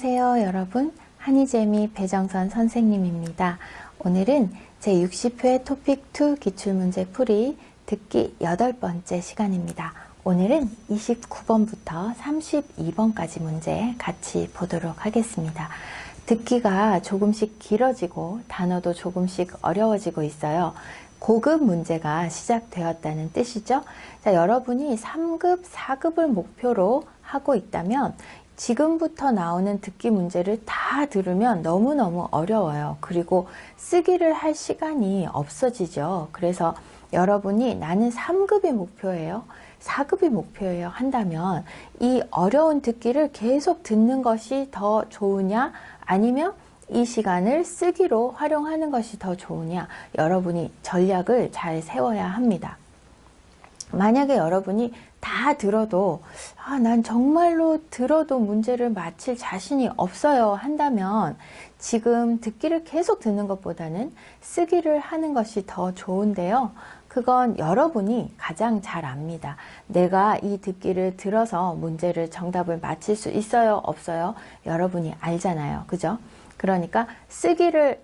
안녕하세요, 여러분. 한이재미 배정선 선생님입니다. 오늘은 제60회 토픽2 기출문제 풀이 듣기 8번째 시간입니다. 오늘은 29번부터 32번까지 문제 같이 보도록 하겠습니다. 듣기가 조금씩 길어지고 단어도 조금씩 어려워지고 있어요. 고급 문제가 시작되었다는 뜻이죠. 자, 여러분이 3급, 4급을 목표로 하고 있다면 지금부터 나오는 듣기 문제를 다 들으면 너무너무 어려워요. 그리고 쓰기를 할 시간이 없어지죠. 그래서 여러분이 나는 3급이 목표예요, 4급이 목표예요 한다면 이 어려운 듣기를 계속 듣는 것이 더 좋으냐, 아니면 이 시간을 쓰기로 활용하는 것이 더 좋으냐, 여러분이 전략을 잘 세워야 합니다. 만약에 여러분이 다 들어도 난 정말로 들어도 문제를 맞힐 자신이 없어요 한다면 지금 듣기를 계속 듣는 것보다는 쓰기를 하는 것이 더 좋은데요. 그건 여러분이 가장 잘 압니다. 내가 이 듣기를 들어서 문제를 정답을 맞힐 수 있어요, 없어요? 여러분이 알잖아요. 그죠? 그러니까 쓰기를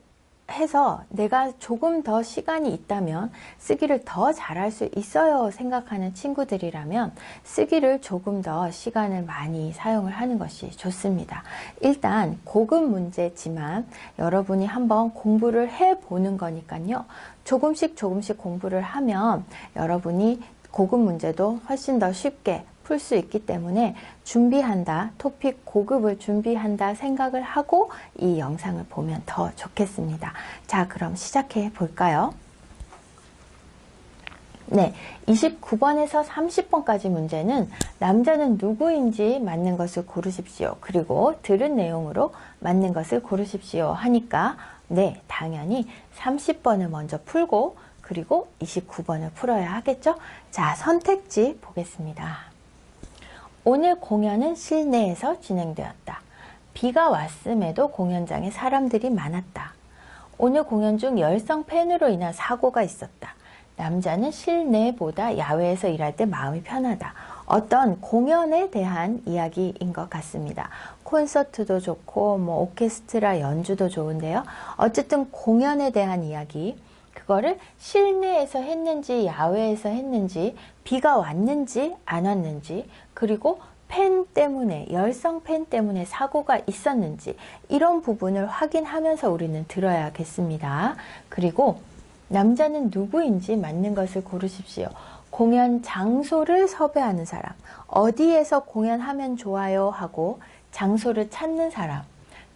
해서 내가 조금 더 시간이 있다면 쓰기를 더 잘할 수 있어요 생각하는 친구들이라면 쓰기를 조금 더 시간을 많이 사용을 하는 것이 좋습니다. 일단 고급 문제지만 여러분이 한번 공부를 해보는 거니까요. 조금씩 공부를 하면 여러분이 고급 문제도 훨씬 더 쉽게 풀 수 있기 때문에 준비한다, 토픽 고급을 준비한다 생각을 하고 이 영상을 보면 더 좋겠습니다. 자, 그럼 시작해 볼까요? 네, 29번에서 30번까지 문제는 남자는 누구인지 맞는 것을 고르십시오. 그리고 들은 내용으로 맞는 것을 고르십시오 하니까 네, 당연히 30번을 먼저 풀고 그리고 29번을 풀어야 하겠죠? 자, 선택지 보겠습니다. 오늘 공연은 실내에서 진행되었다. 비가 왔음에도 공연장에 사람들이 많았다. 오늘 공연 중 열성 팬으로 인한 사고가 있었다. 남자는 실내보다 야외에서 일할 때 마음이 편하다. 어떤 공연에 대한 이야기인 것 같습니다. 콘서트도 좋고 오케스트라 연주도 좋은데요. 어쨌든 공연에 대한 이야기, 그거를 실내에서 했는지 야외에서 했는지, 비가 왔는지 안 왔는지, 그리고 팬 때문에, 열성 팬 때문에 사고가 있었는지 이런 부분을 확인하면서 우리는 들어야겠습니다. 그리고 남자는 누구인지 맞는 것을 고르십시오. 공연 장소를 섭외하는 사람, 어디에서 공연하면 좋아요 하고 장소를 찾는 사람,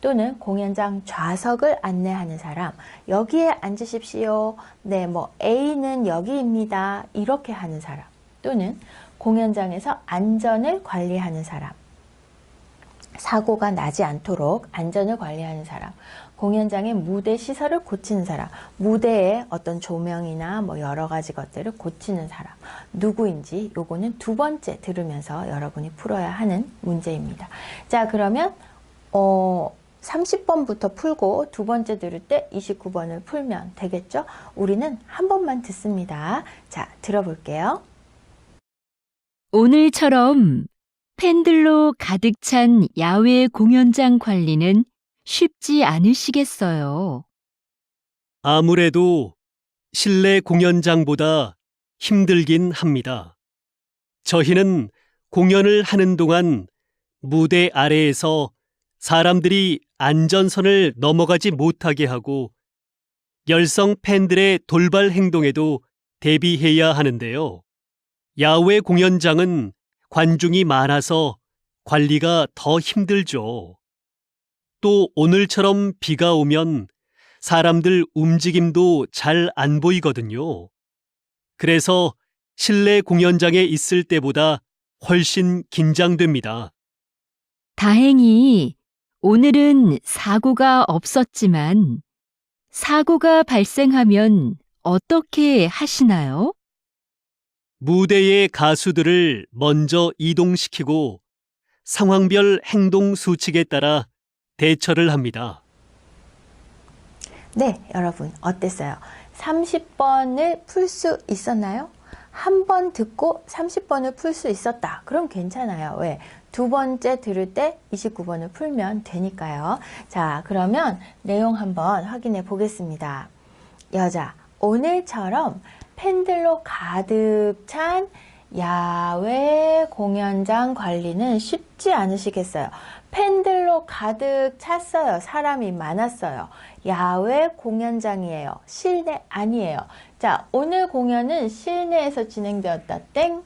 또는 공연장 좌석을 안내하는 사람, 여기에 앉으십시오. 네, A는 여기입니다. 이렇게 하는 사람, 또는 공연장에서 안전을 관리하는 사람, 사고가 나지 않도록 안전을 관리하는 사람, 공연장의 무대 시설을 고치는 사람, 무대의 어떤 조명이나 여러 가지 것들을 고치는 사람, 누구인지 요거는 두 번째 들으면서 여러분이 풀어야 하는 문제입니다. 자, 그러면 30번부터 풀고 두 번째 들을 때 29번을 풀면 되겠죠? 우리는 한 번만 듣습니다. 자, 들어볼게요. 오늘처럼 팬들로 가득 찬 야외 공연장 관리는 쉽지 않으시겠어요. 아무래도 실내 공연장보다 힘들긴 합니다. 저희는 공연을 하는 동안 무대 아래에서 사람들이 안전선을 넘어가지 못하게 하고 열성 팬들의 돌발 행동에도 대비해야 하는데요. 야외 공연장은 관중이 많아서 관리가 더 힘들죠. 또 오늘처럼 비가 오면 사람들 움직임도 잘 안 보이거든요. 그래서 실내 공연장에 있을 때보다 훨씬 긴장됩니다. 다행히 오늘은 사고가 없었지만 사고가 발생하면 어떻게 하시나요? 무대의 가수들을 먼저 이동시키고 상황별 행동 수칙에 따라 대처를 합니다. 네, 여러분 어땠어요? 30번을 풀 수 있었나요? 한 번 듣고 30번을 풀 수 있었다. 그럼 괜찮아요. 왜? 두 번째 들을 때 29번을 풀면 되니까요. 자, 그러면 내용 한번 확인해 보겠습니다. 여자, 오늘처럼 팬들로 가득 찬 야외 공연장 관리는 쉽지 않으시겠어요. 팬들로 가득 찼어요. 사람이 많았어요. 야외 공연장이에요. 실내 아니에요. 자, 오늘 공연은 실내에서 진행되었다. 땡.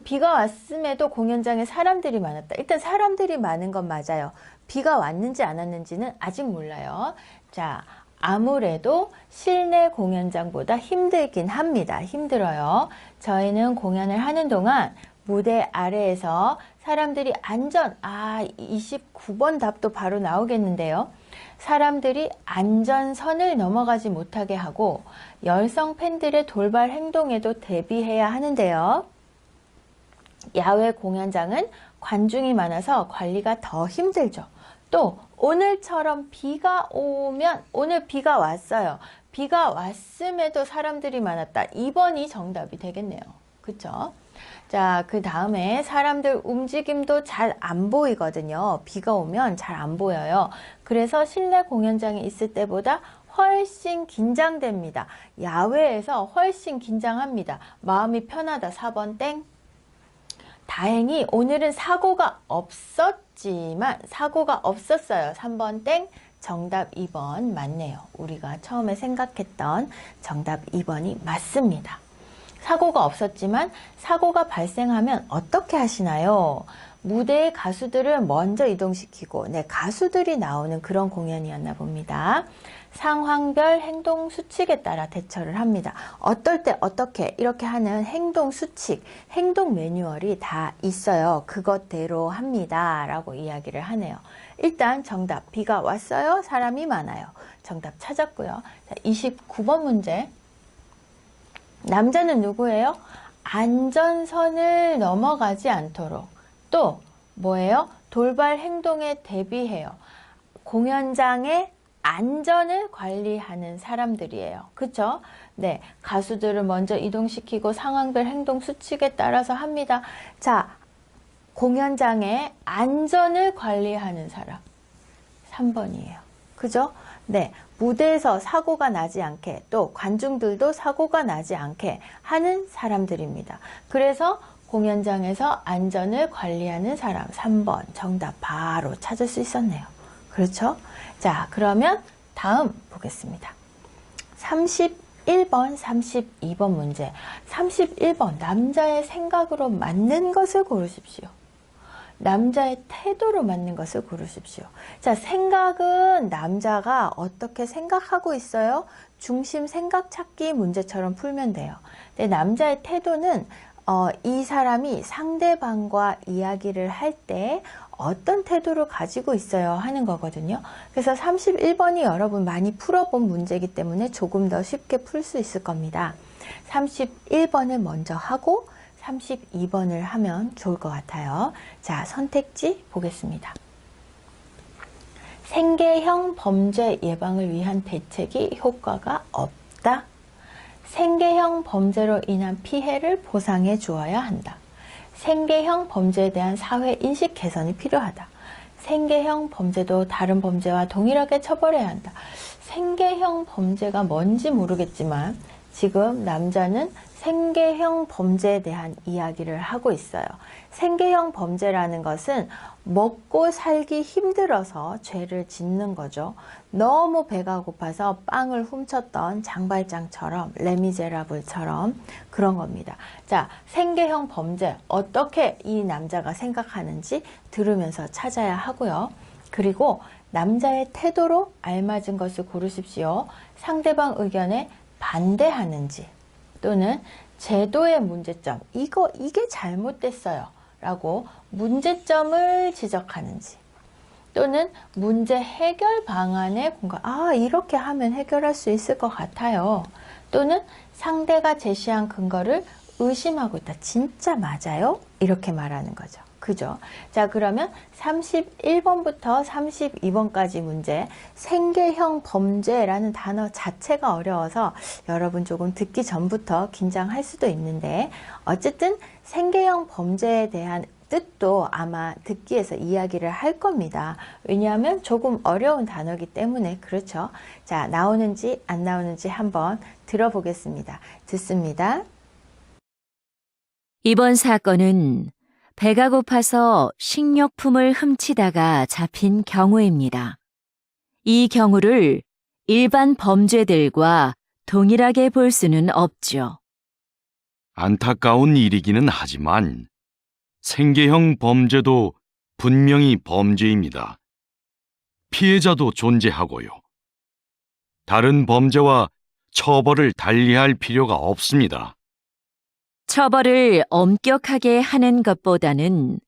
비가 왔음에도 공연장에 사람들이 많았다. 일단 사람들이 많은 건 맞아요. 비가 왔는지 안 왔는지는 아직 몰라요. 자, 아무래도 실내 공연장보다 힘들긴 합니다. 힘들어요. 저희는 공연을 하는 동안 무대 아래에서 사람들이 29번 답도 바로 나오겠는데요. 사람들이 안전선을 넘어가지 못하게 하고 열성 팬들의 돌발 행동에도 대비해야 하는데요. 야외 공연장은 관중이 많아서 관리가 더 힘들죠. 또 오늘처럼 비가 오면, 오늘 비가 왔어요. 비가 왔음에도 사람들이 많았다. 2번이 정답이 되겠네요. 그쵸? 자, 그 다음에 사람들 움직임도 잘 안 보이거든요. 비가 오면 잘 안 보여요. 그래서 실내 공연장에 있을 때보다 훨씬 긴장됩니다. 야외에서 훨씬 긴장합니다. 마음이 편하다. 4번 땡. 다행히 오늘은 사고가 없었지만 사고가 없었어요. 3번 땡. 정답 2번 맞네요. 우리가 처음에 생각했던 정답 2번이 맞습니다. 사고가 없었지만 사고가 발생하면 어떻게 하시나요? 무대의 가수들을 먼저 이동시키고 가수들이 나오는 그런 공연이었나 봅니다. 상황별 행동 수칙에 따라 대처를 합니다. 어떨 때 어떻게 이렇게 하는 행동 수칙, 행동 매뉴얼이 다 있어요. 그것대로 합니다. 라고 이야기를 하네요. 일단 정답, 비가 왔어요. 사람이 많아요. 정답 찾았고요. 자, 29번 문제. 남자는 누구예요? 안전선을 넘어가지 않도록. 또 뭐예요? 돌발 행동에 대비해요. 공연장의 안전을 관리하는 사람들이에요. 그쵸? 네, 가수들을 먼저 이동시키고 상황별 행동 수칙에 따라서 합니다. 자, 공연장의 안전을 관리하는 사람 3번이에요. 그죠? 네, 무대에서 사고가 나지 않게 또 관중들도 사고가 나지 않게 하는 사람들입니다. 그래서 공연장에서 안전을 관리하는 사람 3번 정답 바로 찾을 수 있었네요. 그렇죠? 자, 그러면 다음 보겠습니다. 31번, 32번 문제. 31번 남자의 생각으로 맞는 것을 고르십시오. 남자의 태도로 맞는 것을 고르십시오. 자, 생각은 남자가 어떻게 생각하고 있어요? 중심 생각 찾기 문제처럼 풀면 돼요. 근데 남자의 태도는 이 사람이 상대방과 이야기를 할 때 어떤 태도를 가지고 있어요 하는 거거든요. 그래서 31번이 여러분 많이 풀어본 문제이기 때문에 조금 더 쉽게 풀 수 있을 겁니다. 31번을 먼저 하고 32번을 하면 좋을 것 같아요. 자, 선택지 보겠습니다. 생계형 범죄 예방을 위한 대책이 효과가 없다. 생계형 범죄로 인한 피해를 보상해 주어야 한다. 생계형 범죄에 대한 사회 인식 개선이 필요하다. 생계형 범죄도 다른 범죄와 동일하게 처벌해야 한다. 생계형 범죄가 뭔지 모르겠지만 지금 남자는 생계형 범죄에 대한 이야기를 하고 있어요. 생계형 범죄라는 것은 먹고 살기 힘들어서 죄를 짓는 거죠. 너무 배가 고파서 빵을 훔쳤던 장발장처럼, 레미제라블처럼 그런 겁니다. 자, 생계형 범죄 어떻게 이 남자가 생각하는지 들으면서 찾아야 하고요. 그리고 남자의 태도로 알맞은 것을 고르십시오. 상대방 의견에 반대하는지 또는 제도의 문제점, 이게 잘못됐어요 라고 문제점을 지적하는지 또는 문제 해결 방안에 이렇게 하면 해결할 수 있을 것 같아요. 또는 상대가 제시한 근거를 의심하고 있다. 진짜 맞아요? 이렇게 말하는 거죠. 그죠? 자, 그러면 31번부터 32번까지 문제, 생계형 범죄라는 단어 자체가 어려워서 여러분 조금 듣기 전부터 긴장할 수도 있는데, 어쨌든 생계형 범죄에 대한 뜻도 아마 듣기에서 이야기를 할 겁니다. 왜냐하면 조금 어려운 단어이기 때문에. 그렇죠? 자, 나오는지 안 나오는지 한번 들어보겠습니다. 듣습니다. 이번 사건은 배가 고파서 식료품을 훔치다가 잡힌 경우입니다. 이 경우를 일반 범죄들과 동일하게 볼 수는 없죠. 안타까운 일이기는 하지만 생계형 범죄도 분명히 범죄입니다. 피해자도 존재하고요. 다른 범죄와 처벌을 달리할 필요가 없습니다. 처벌을 엄격하게 하는 것보다는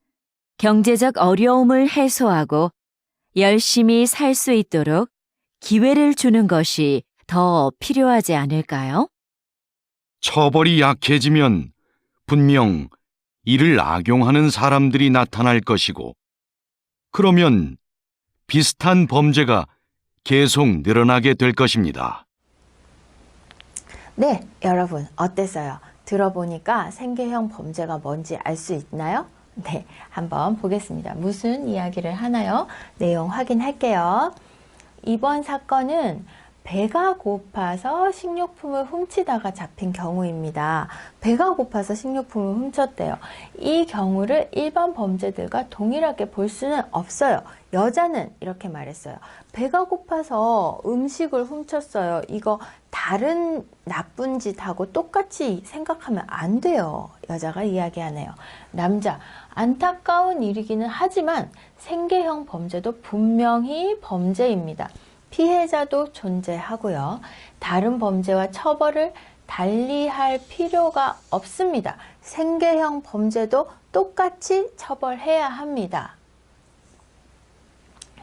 경제적 어려움을 해소하고 열심히 살 수 있도록 기회를 주는 것이 더 필요하지 않을까요? 처벌이 약해지면 분명 이를 악용하는 사람들이 나타날 것이고, 그러면 비슷한 범죄가 계속 늘어나게 될 것입니다. 네, 여러분 어땠어요? 들어보니까 생계형 범죄가 뭔지 알 수 있나요? 네, 한번 보겠습니다. 무슨 이야기를 하나요? 내용 확인할게요. 이번 사건은 배가 고파서 식료품을 훔치다가 잡힌 경우입니다. 배가 고파서 식료품을 훔쳤대요. 이 경우를 일반 범죄들과 동일하게 볼 수는 없어요. 여자는 이렇게 말했어요. 배가 고파서 음식을 훔쳤어요. 이거 다른 나쁜 짓하고 똑같이 생각하면 안 돼요. 여자가 이야기하네요. 남자, 안타까운 일이기는 하지만 생계형 범죄도 분명히 범죄입니다. 피해자도 존재하고요. 다른 범죄와 처벌을 달리할 필요가 없습니다. 생계형 범죄도 똑같이 처벌해야 합니다.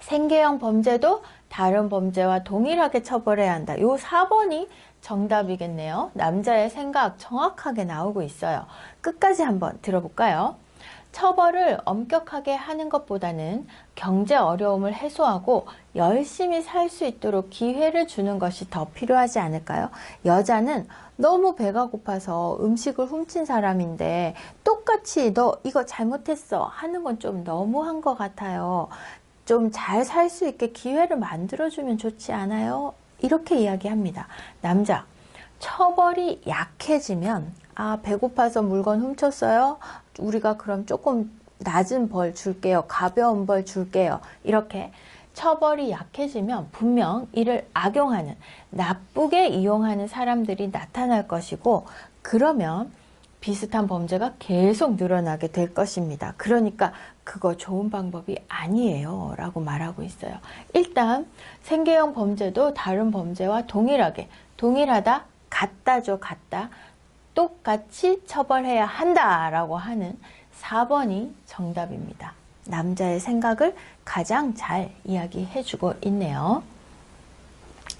생계형 범죄도 다른 범죄와 동일하게 처벌해야 한다. 요 4번이 정답이겠네요. 남자의 생각 정확하게 나오고 있어요. 끝까지 한번 들어볼까요? 처벌을 엄격하게 하는 것보다는 경제 어려움을 해소하고 열심히 살 수 있도록 기회를 주는 것이 더 필요하지 않을까요? 여자는 너무 배가 고파서 음식을 훔친 사람인데 똑같이 너 이거 잘못했어 하는 건 좀 너무한 것 같아요. 좀 잘 살 수 있게 기회를 만들어주면 좋지 않아요? 이렇게 이야기합니다. 남자, 처벌이 약해지면 배고파서 물건 훔쳤어요? 우리가 그럼 조금 낮은 벌 줄게요. 가벼운 벌 줄게요. 이렇게 처벌이 약해지면 분명 이를 악용하는, 나쁘게 이용하는 사람들이 나타날 것이고, 그러면 비슷한 범죄가 계속 늘어나게 될 것입니다. 그러니까 그거 좋은 방법이 아니에요 라고 말하고 있어요. 일단 생계형 범죄도 다른 범죄와 동일하다, 같다죠. 같다. 똑같이 처벌해야 한다라고 하는 4번이 정답입니다. 남자의 생각을 가장 잘 이야기해주고 있네요.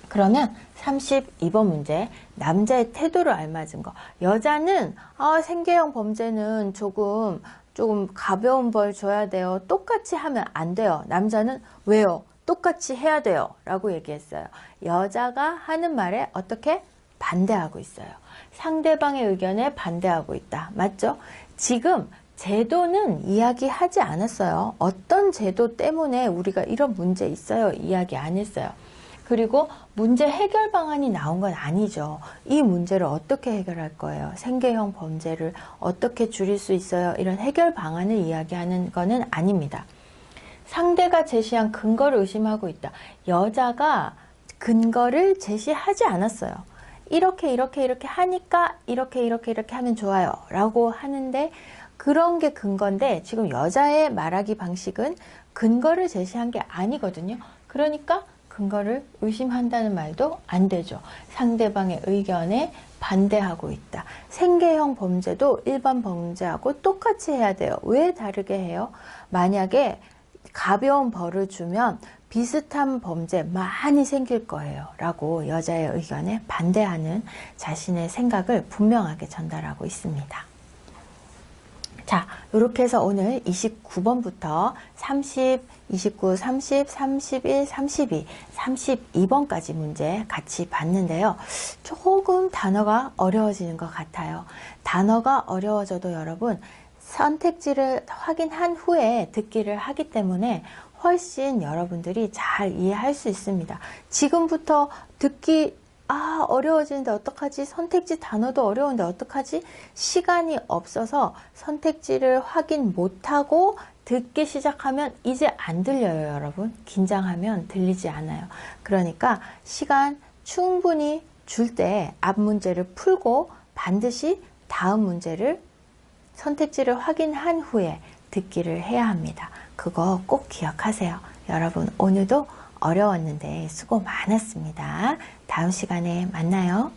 그러면 32번 문제, 남자의 태도를 알맞은 거. 여자는 생계형 범죄는 조금 가벼운 벌 줘야 돼요. 똑같이 하면 안 돼요. 남자는 왜요? 똑같이 해야 돼요 라고 얘기했어요. 여자가 하는 말에 어떻게? 반대하고 있어요. 상대방의 의견에 반대하고 있다. 맞죠? 지금 제도는 이야기하지 않았어요. 어떤 제도 때문에 우리가 이런 문제 있어요. 이야기 안 했어요. 그리고 문제 해결 방안이 나온 건 아니죠. 이 문제를 어떻게 해결할 거예요? 생계형 범죄를 어떻게 줄일 수 있어요? 이런 해결 방안을 이야기하는 거는 아닙니다. 상대가 제시한 근거를 의심하고 있다. 여자가 근거를 제시하지 않았어요. 이렇게 하니까 이렇게 하면 좋아요 라고 하는데, 그런 게 근거인데 지금 여자의 말하기 방식은 근거를 제시한 게 아니거든요. 그러니까 근거를 의심한다는 말도 안 되죠. 상대방의 의견에 반대하고 있다. 생계형 범죄도 일반 범죄하고 똑같이 해야 돼요. 왜 다르게 해요? 만약에 가벼운 벌을 주면 비슷한 범죄 많이 생길 거예요 라고 여자의 의견에 반대하는 자신의 생각을 분명하게 전달하고 있습니다. 자, 이렇게 해서 오늘 29번부터 30, 29, 30, 31, 32, 32번까지 문제 같이 봤는데요. 조금 단어가 어려워지는 것 같아요. 단어가 어려워져도 여러분 선택지를 확인한 후에 듣기를 하기 때문에 훨씬 여러분들이 잘 이해할 수 있습니다. 지금부터 듣기 어려워지는데 어떡하지? 선택지 단어도 어려운데 어떡하지? 시간이 없어서 선택지를 확인 못하고 듣기 시작하면 이제 안 들려요, 여러분. 긴장하면 들리지 않아요. 그러니까 시간 충분히 줄 때 앞 문제를 풀고 반드시 다음 문제를 선택지를 확인한 후에 듣기를 해야 합니다. 그거 꼭 기억하세요. 여러분, 오늘도 어려웠는데 수고 많았습니다. 다음 시간에 만나요.